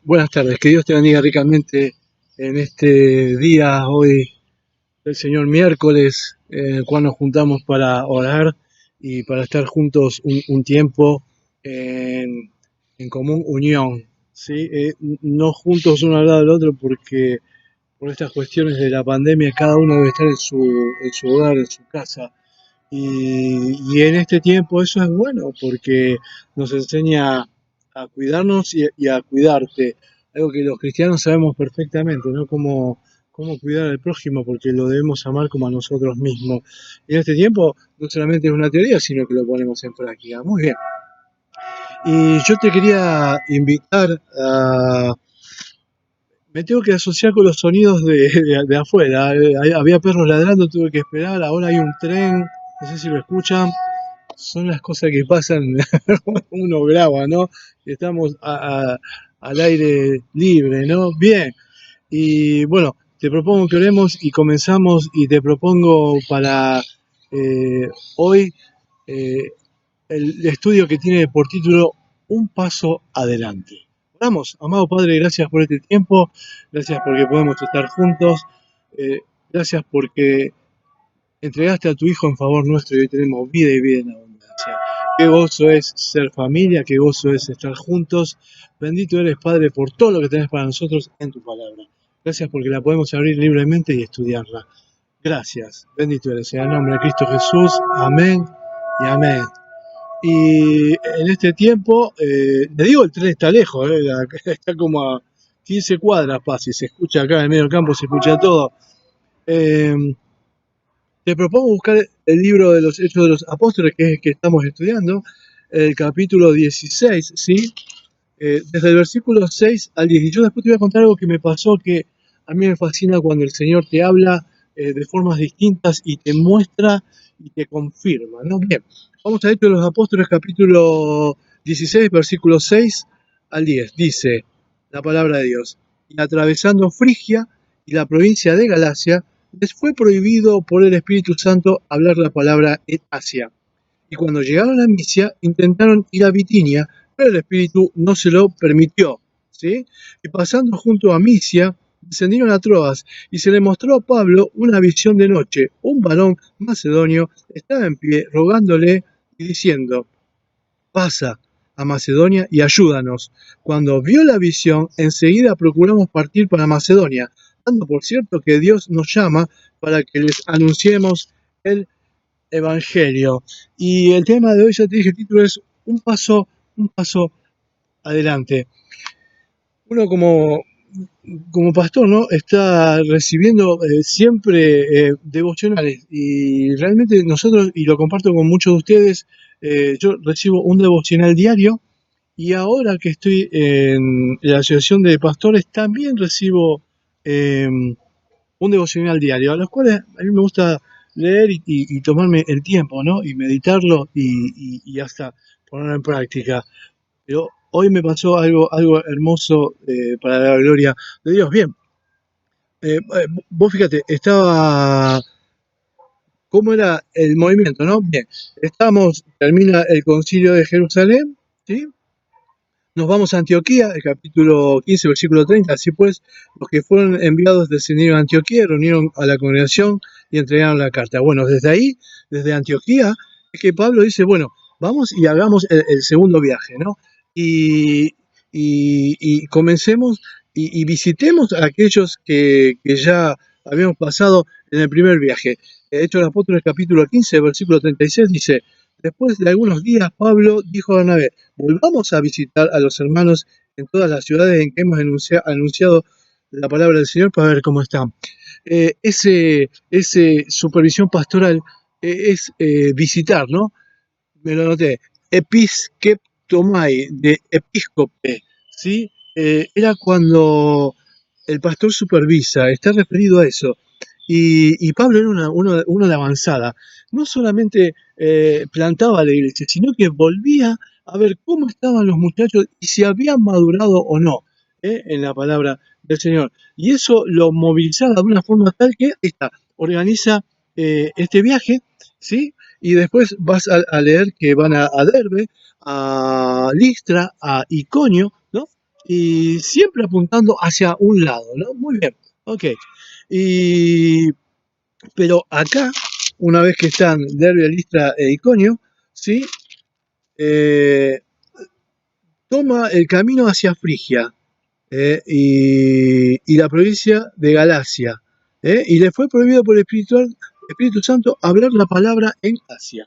Buenas tardes, que Dios te bendiga ricamente en este día hoy del Señor miércoles, en el cual nos juntamos para orar y para estar juntos un tiempo en, en común unión, ¿sí? No juntos uno al lado del otro porque por estas cuestiones de la pandemia cada uno debe estar en su hogar, en su casa. Y en este tiempo eso es bueno porque nos enseña a cuidarnos y a cuidarte. Algo que los cristianos sabemos perfectamente, ¿no? Cómo cuidar al prójimo porque lo debemos amar como a nosotros mismos. Y en este tiempo no solamente es una teoría, sino que lo ponemos en práctica. Muy bien. Y yo te quería invitar a... Me tengo que asociar con los sonidos de afuera. Había perros ladrando, tuve que esperar. Ahora hay un tren, no sé si lo escuchan. Son las cosas que pasan uno graba, ¿no? Estamos al aire libre, ¿no? Bien, y bueno, te propongo que oremos y comenzamos y te propongo para hoy eh, el estudio que tiene por título Un paso adelante. Oramos, amado Padre, gracias por este tiempo, gracias porque podemos estar juntos, gracias porque entregaste a tu Hijo en favor nuestro y hoy tenemos vida y vida en abundancia. Qué gozo es ser familia, qué gozo es estar juntos. Bendito eres, Padre, por todo lo que tenés para nosotros en tu palabra. Gracias porque la podemos abrir libremente y estudiarla. Gracias. Bendito eres. En el nombre de Cristo Jesús. Amén y amén. Y en este tiempo, le digo, el tren está lejos, está como a 15 cuadras, y se escucha acá en el medio del campo, se escucha todo. Eh, Te propongo buscar el libro de los Hechos de los Apóstoles que estamos estudiando, el capítulo 16, ¿sí? Desde el versículo 6 al 10. Y yo después te voy a contar algo que me pasó que a mí me fascina cuando el Señor te habla de formas distintas y te muestra y te confirma, ¿no? Bien, vamos a Hechos de los Apóstoles, capítulo 16, versículo 6 al 10. Dice la palabra de Dios: y atravesando Frigia y la provincia de Galacia, les fue prohibido por el Espíritu Santo hablar la palabra en Asia. Y cuando llegaron a Misia, intentaron ir a Bitinia, pero el Espíritu no se lo permitió, ¿sí? Y pasando junto a Misia, descendieron a Troas, y se le mostró a Pablo una visión de noche. Un varón macedonio estaba en pie, rogándole y diciendo: pasa a Macedonia y ayúdanos. Cuando vio la visión, enseguida procuramos partir para Macedonia, dando por cierto que Dios nos llama para que les anunciemos el Evangelio. Y el tema de hoy, ya te dije, el título es un paso adelante. Uno como pastor, ¿no? Está recibiendo siempre devocionales y realmente nosotros, y lo comparto con muchos de ustedes, yo recibo un devocional diario y ahora que estoy en la Asociación de Pastores también recibo un devocional diario, a los cuales a mí me gusta leer y tomarme el tiempo, ¿no? Y meditarlo y hasta ponerlo en práctica. Pero hoy me pasó algo hermoso para la gloria de Dios. Bien, vos fíjate, ¿cómo era el movimiento, no? Bien, termina el concilio de Jerusalén, ¿sí? Nos vamos a Antioquía, el capítulo 15, versículo 30. Así pues, los que fueron enviados descendieron a Antioquía, reunieron a la congregación y entregaron la carta. Bueno, desde ahí, desde Antioquía, es que Pablo dice, bueno, vamos y hagamos el segundo viaje, ¿no? Y, y comencemos y visitemos a aquellos que ya habíamos pasado en el primer viaje. Hechos de los Apóstoles, capítulo 15, versículo 36, dice: después de algunos días, Pablo dijo a Bernabé: volvamos a visitar a los hermanos en todas las ciudades en que hemos anunciado la palabra del Señor para ver cómo están. Ese supervisión pastoral es visitar, ¿no? Me lo noté. Episkeptomai, de episcope, ¿sí? Era cuando el pastor supervisa, está referido a eso. Y Pablo era uno de avanzada. No solamente plantaba la iglesia, sino que volvía a ver cómo estaban los muchachos y si habían madurado o no en la palabra del Señor. Y eso lo movilizaba de una forma tal que organiza este viaje, ¿sí? Y después vas a leer que van a Derbe, a Listra, a Iconio, ¿no? y siempre apuntando hacia un lado, ¿no? Muy bien, ok. Y, pero acá, una vez que están Derbe, Listra e Iconio, ¿sí? Eh, toma el camino hacia Frigia, y la provincia de Galacia, y le fue prohibido por el Espíritu Santo hablar la palabra en Asia.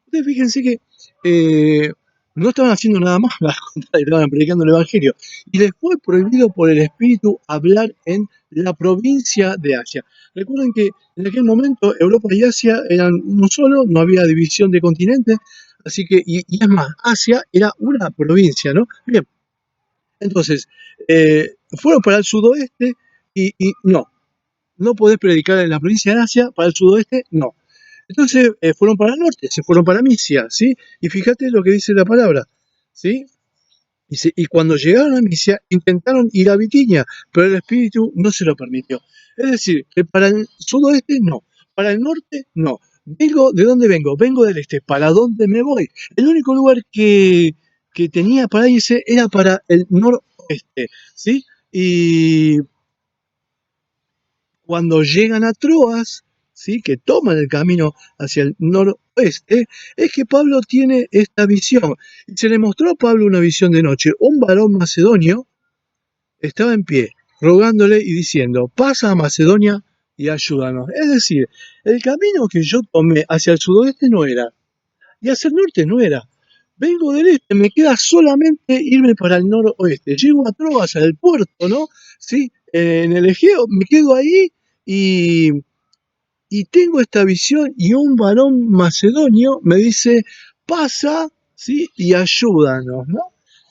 Ustedes fíjense que no estaban haciendo nada más, estaban predicando el Evangelio, y les fue prohibido por el Espíritu hablar en la provincia de Asia. Recuerden que en aquel momento Europa y Asia eran uno solo, no había división de continentes, así que, y es más, Asia era una provincia, ¿no? Bien, entonces, fueron para el sudoeste y no podés predicar en la provincia de Asia, para el sudoeste, no. Entonces fueron para el norte, se fueron para Misia, ¿sí? Y fíjate lo que dice la palabra, ¿sí? Y cuando llegaron a Misia, intentaron ir a Bitinia, pero el Espíritu no se lo permitió. Es decir, que para el sudoeste, no. Para el norte, no. ¿De dónde vengo? Vengo del este. ¿Para dónde me voy? El único lugar que tenía para irse era para el noroeste, ¿sí? Y cuando llegan a Troas, ¿sí? Que toman el camino hacia el noroeste, es que Pablo tiene esta visión. Y se le mostró a Pablo una visión de noche. Un varón macedonio estaba en pie, rogándole y diciendo, pasa a Macedonia y ayúdanos. Es decir, el camino que yo tomé hacia el sudoeste no era, y hacia el norte no era. Vengo del este, me queda solamente irme para el noroeste. Llego a Troas, al puerto, ¿no? Sí, en el Egeo, me quedo ahí y, y tengo esta visión y un varón macedonio me dice, pasa, ¿sí? Y ayúdanos, ¿no?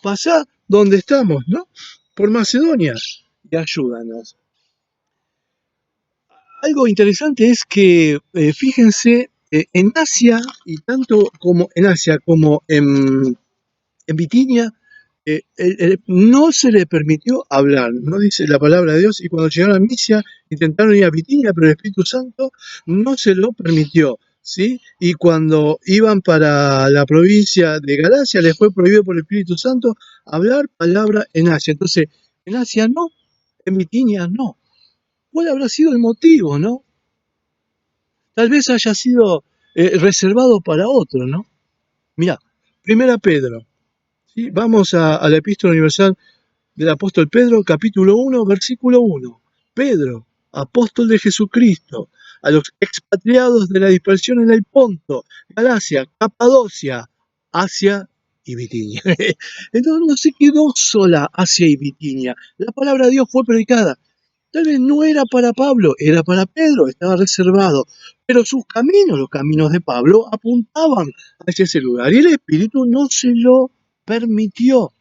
Pasa donde estamos, ¿no? Por Macedonia y ayúdanos. Algo interesante es que, fíjense, en Asia, y tanto como en Asia como en Bitinia, no se le permitió hablar, no dice la palabra de Dios, y cuando llegaron a Misia intentaron ir a Bitinia, pero el Espíritu Santo no se lo permitió, ¿sí? Y cuando iban para la provincia de Galacia, les fue prohibido por el Espíritu Santo hablar palabra en Asia. Entonces, en Asia no, en Bitinia no. ¿Cuál habrá sido el motivo, no? Tal vez haya sido reservado para otro, ¿no? Mirá, Primera Pedro, ¿sí? Vamos a la Epístola Universal del apóstol Pedro, capítulo 1, versículo 1. Pedro, apóstol de Jesucristo, a los expatriados de la dispersión en el Ponto, Galacia, Capadocia, Asia y Bitinia. Entonces no se quedó sola Asia y Bitinia. La palabra de Dios fue predicada. Tal vez no era para Pablo, era para Pedro, estaba reservado. Pero sus caminos, los caminos de Pablo, apuntaban hacia ese lugar. Y el Espíritu no se lo permitió.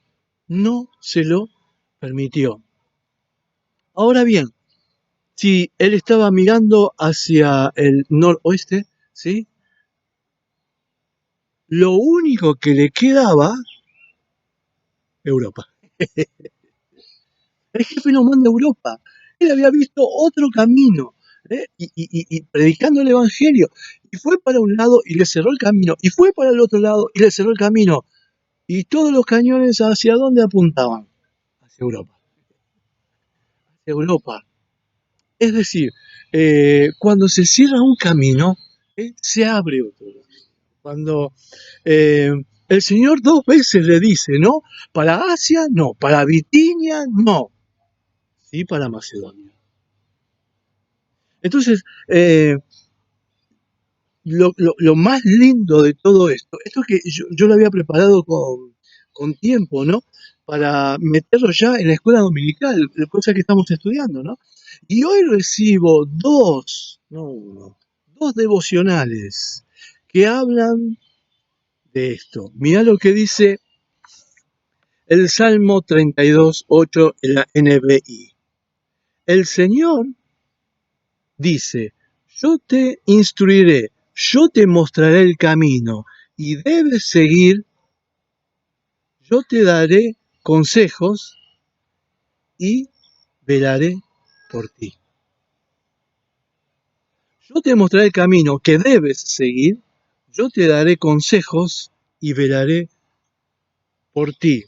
No se lo permitió. Ahora bien, si él estaba mirando hacia el noroeste, ¿sí? Lo único que le quedaba, Europa. El jefe no manda a Europa. Él había visto otro camino, y predicando el Evangelio. Y fue para un lado y le cerró el camino. Y fue para el otro lado y le cerró el camino. Y todos los cañones, ¿hacia dónde apuntaban? Hacia Europa. Hacia Europa. Es decir, cuando se cierra un camino, se abre otro. Cuando eh, el Señor dos veces le dice, no, para Asia no, para Bitinia no, sí para Macedonia. Entonces, lo más lindo de todo esto es que yo lo había preparado con tiempo, ¿no? Para meterlo ya en la escuela dominical, cosa que estamos estudiando, ¿no? Y hoy recibo dos, no uno, dos devocionales que hablan de esto. Mirá lo que dice el Salmo 32:8 en la NBI. El Señor dice, yo te instruiré, yo te mostraré el camino y debes seguir, yo te daré consejos y velaré por ti. Yo te mostraré el camino que debes seguir, yo te daré consejos y velaré por ti.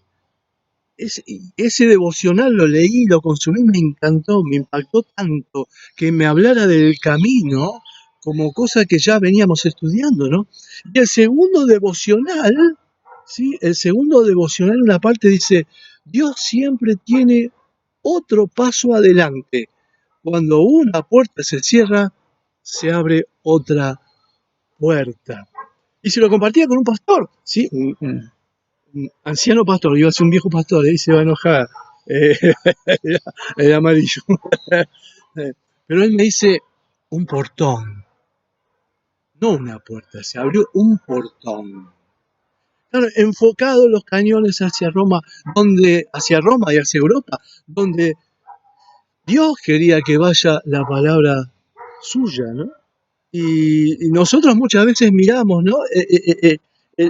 ese devocional lo leí, lo consumí, me encantó, me impactó tanto que me hablara del camino como cosa que ya veníamos estudiando, ¿no? Y el segundo devocional, ¿sí? El segundo devocional, una parte dice, Dios siempre tiene otro paso adelante. Cuando una puerta se cierra, se abre otra puerta. Y se lo compartía con un pastor, ¿sí? Un anciano pastor, iba a ser un viejo pastor, y se va a enojar, eh, el amarillo. Pero él me dice, un portón, no una puerta, se abrió un portón. Claro, enfocado los cañones hacia Roma, hacia Roma y hacia Europa, donde Dios quería que vaya la palabra suya, ¿no? Y nosotros muchas veces miramos, ¿no?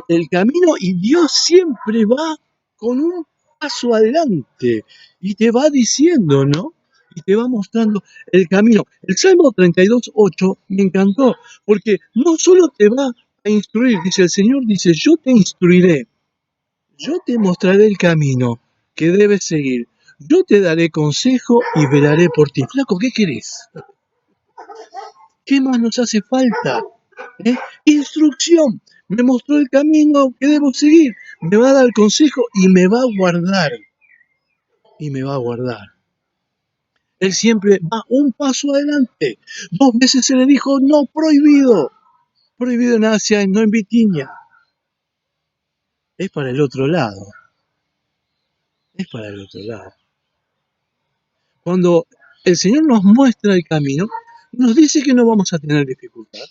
El camino y Dios siempre va con un paso adelante y te va diciendo, ¿no? Y te va mostrando el camino. El Salmo 32:8 me encantó, porque no solo te va a instruir, dice el Señor, dice, yo te instruiré, yo te mostraré el camino que debes seguir, yo te daré consejo y velaré por ti. Flaco, ¿qué querés? ¿Qué más nos hace falta? ¿Eh? Instrucción. Me mostró el camino que debo seguir. Me va a dar consejo y me va a guardar. Y me va a guardar. Él siempre va un paso adelante. 2 veces se le dijo, no, prohibido. Prohibido en Asia, no en Bitinia. Es para el otro lado. Es para el otro lado. Cuando el Señor nos muestra el camino, nos dice que no vamos a tener dificultad.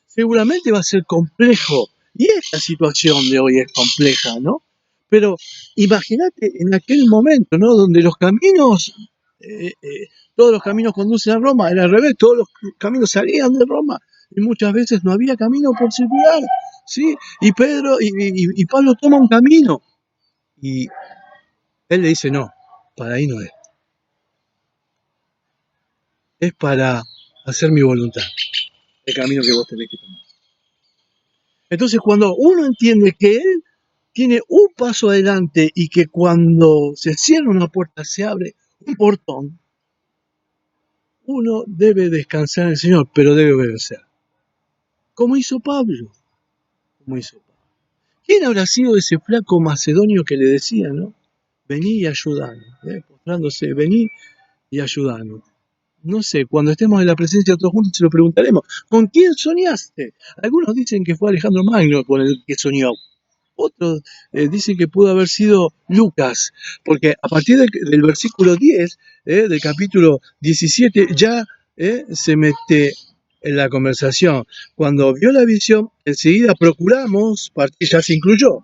Seguramente va a ser complejo. Y esta situación de hoy es compleja, ¿no? Pero imagínate en aquel momento, ¿no? Donde los caminos, todos los caminos conducen a Roma, era al revés, todos los caminos salían de Roma. Y muchas veces no había camino por circular, ¿sí? Y Pedro y Pablo toman un camino. Y él le dice, no, para ahí no es. Es para hacer mi voluntad, el camino que vos tenés que tomar. Entonces, cuando uno entiende que él tiene un paso adelante y que cuando se cierra una puerta se abre un portón, uno debe descansar en el Señor, pero debe obedecer. Como hizo Pablo. Como hizo Pablo. ¿Quién habrá sido ese flaco macedonio que le decía, no? Vení y ayudanos, mostrándose, vení y ayudanos. No sé, cuando estemos en la presencia de todos juntos se lo preguntaremos. ¿Con quién soñaste? Algunos dicen que fue Alejandro Magno con el que soñó. Otros dicen que pudo haber sido Lucas, porque a partir del versículo 10 del capítulo 17 ya se mete en la conversación. Cuando vio la visión, enseguida procuramos partir, ya se incluyó,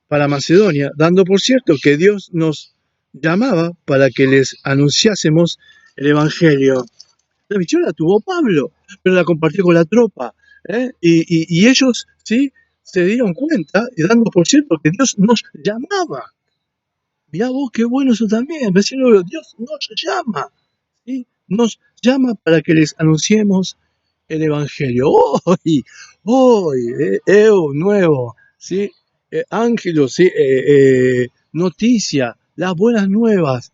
para Macedonia, dando por cierto que Dios nos llamaba para que les anunciásemos el Evangelio. La visión la tuvo Pablo, pero la compartió con la tropa. Y ellos, ¿sí? Se dieron cuenta, y dando por cierto que Dios nos llamaba. Mirá vos, qué bueno eso también. Vecino, Dios nos llama. ¿Sí? Nos llama para que les anunciemos el Evangelio. Hoy, nuevo, ¿sí? Ángelos, ¿sí? Noticia, las buenas nuevas.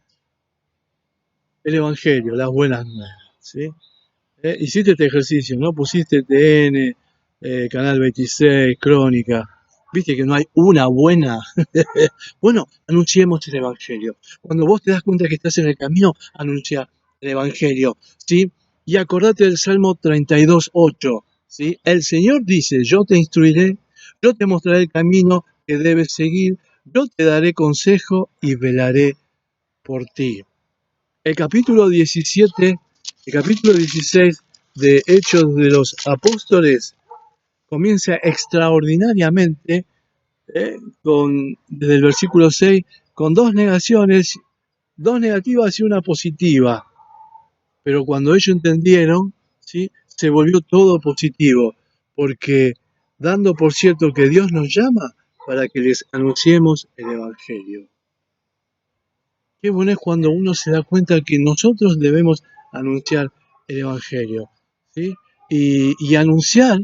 El Evangelio, las buenas nuevas, ¿sí? Hiciste este ejercicio, ¿no? Pusiste TN, Canal 26, Crónica. Viste que no hay una buena. Bueno, anunciemos el Evangelio. Cuando vos te das cuenta que estás en el camino, anuncia el Evangelio, ¿sí? Y acordate del Salmo 32:8, ¿sí? El Señor dice, yo te instruiré, yo te mostraré el camino que debes seguir, yo te daré consejo y velaré por ti. El capítulo 17, el capítulo 16 de Hechos de los Apóstoles comienza extraordinariamente, desde el versículo 6, con dos negaciones, dos negativas y una positiva. Pero cuando ellos entendieron, ¿sí? Se volvió todo positivo, porque dando por cierto que Dios nos llama para que les anunciemos el Evangelio. Qué bueno es cuando uno se da cuenta que nosotros debemos anunciar el Evangelio, ¿sí? Y anunciar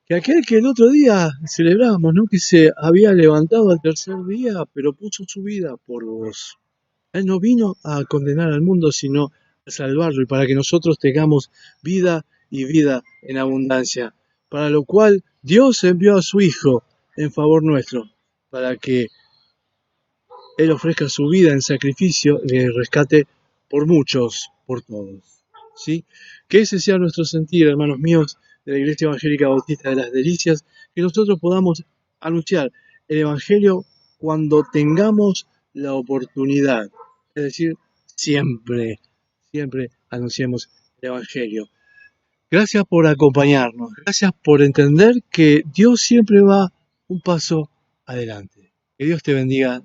que aquel que el otro día celebrábamos, ¿no? Que se había levantado al tercer día, pero puso su vida por vos. Él no vino a condenar al mundo, sino a salvarlo y para que nosotros tengamos vida y vida en abundancia. Para lo cual Dios envió a su Hijo en favor nuestro, para que Él ofrezca su vida en sacrificio de rescate por muchos, por todos. ¿Sí? Que ese sea nuestro sentir, hermanos míos, de la Iglesia Evangélica Bautista de las Delicias, que nosotros podamos anunciar el Evangelio cuando tengamos la oportunidad. Es decir, siempre, siempre anunciemos el Evangelio. Gracias por acompañarnos, gracias por entender que Dios siempre va un paso adelante. Que Dios te bendiga.